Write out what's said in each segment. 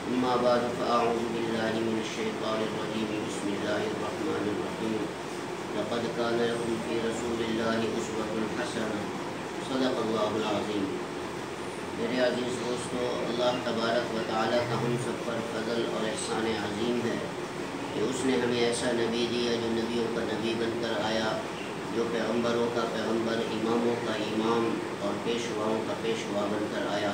أما بعد فأعوذ بالله من الشيطان الرجيم بسم الله الرحمن الرحيم لقد كان لكم في رسول الله أسوة حسنة صدق الله العظيم۔ میرے عزیز دوستو، اللہ تبارک و تعالیٰ کا ہم سب پر فضل اور احسان عظیم ہے کہ اس نے ہمیں ایسا نبی دیا جو نبیوں کا نبی بن کر آیا، جو پیغمبروں کا پیغمبر، اماموں کا امام اور پیشواؤں کا پیشوا بن کر آیا۔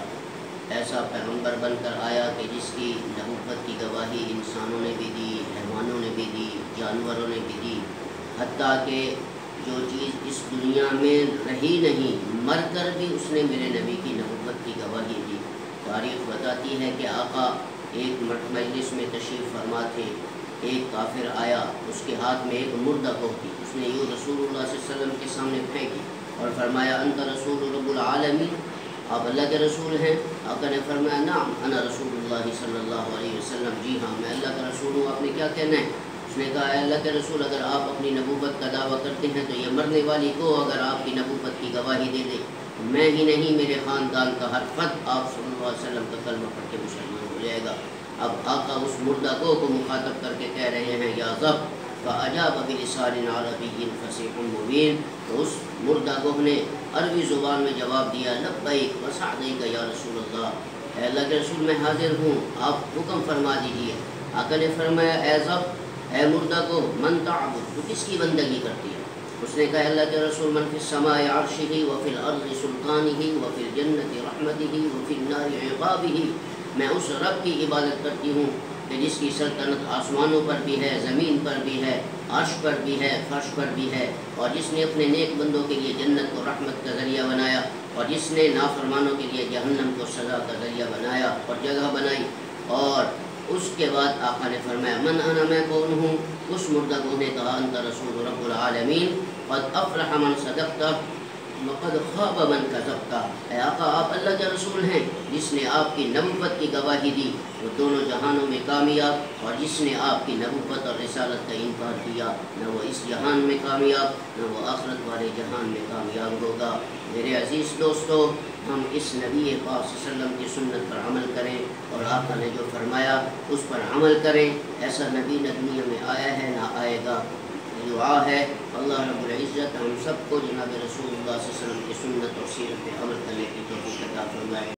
ایسا پیغمبر بن کر آیا کہ جس کی نبوت کی گواہی انسانوں نے بھی دی، حیوانوں نے بھی دی، جانوروں نے بھی دی، حتیٰ کہ جو چیز اس دنیا میں رہی نہیں، مر کر بھی اس نے میرے نبی کی نبوت کی گواہی دی۔ تاریخ بتاتی ہے کہ آقا ایک مجلس میں تشریف فرما تھے، ایک کافر آیا، اس کے ہاتھ میں ایک مردہ کوہ تھی، اس نے یوں رسول اللہ صلی اللہ علیہ وسلم کے سامنے پھینکی اور فرمایا انت رسول رب العالمین، آپ اللہ کے رسول ہیں؟ آقا نے فرمایا نعم انا رسول اللہ صلی اللہ علیہ وسلم، جی ہاں میں اللہ کا رسول ہوں، آپ نے کیا کہنا ہے؟ اس نے کہا اے اللہ کے رسول، اگر آپ اپنی نبوت کا دعویٰ کرتے ہیں تو یہ مرنے والی کو اگر آپ کی نبوت کی گواہی دے دے، میں ہی نہیں میرے خاندان کا ہر فرد آپ صلی اللہ علیہ وسلم کا کلمہ پڑھ کے مسلمان ہو جائے گا۔ اب آقا اس مردہ کو مخاطب کر کے کہہ رہے ہیں یا ذب فاجاب بلسان عربی فصیح مبین، تو اس مردہ کو نے عربی زبان میں جواب دیا لبیک وسعدیک یا رسول اللہ، اے اللہ کے رسول میں حاضر ہوں، آپ حکم فرما دیجیے۔ آقا نے فرمایا اے ذب، اے مردہ کو من تعبد، تو کس کی بندگی کرتی ہے؟ اس نے کہا اللہ کے رسول من فی السماء عرشہ وفی الارض سلطانہ وفی الجنت رحمتہ وفی النار عقابہ، میں اس رب کی عبادت کرتی ہوں کہ جس کی سلطنت آسمانوں پر بھی ہے، زمین پر بھی ہے، عرش پر بھی ہے، فرش پر بھی ہے، اور جس نے اپنے نیک بندوں کے لیے جنت کو رحمت کا ذریعہ بنایا اور جس نے نافرمانوں کے لیے جہنم کو سزا کا ذریعہ بنایا اور جگہ بنائی۔ اور اس کے بعد آقا نے فرمایا من انا، میں کون ہوں؟ اس مردہ کو نے کہا انت رسول رب العالمین قد افلح من صدقتا وقد خاب من کذبتا، اے آقا آپ اللہ کے رسول ہیں، جس نے آپ کی نبوت کی گواہی دی وہ دونوں جہانوں میں کامیاب، اور جس نے آپ کی نبوت اور رسالت کا انکار کیا نہ وہ اس جہان میں کامیاب نہ وہ آخرت والے جہان میں کامیاب ہوگا۔ میرے عزیز دوستو، ہم اس نبی پاک صلی اللہ علیہ وسلم کی سنت پر عمل کریں اور آقا نے جو فرمایا اس پر عمل کریں۔ ایسا نبی نہ دنیا میں آیا ہے نہ آئے گا۔ دعا ہے اللہ رب العزت ہم سب کو جناب رسول اللہ صلی اللہ علیہ وسلم کی سنت اور سیرت پہ عمل کرنے کی توفیق عطا فرمائے۔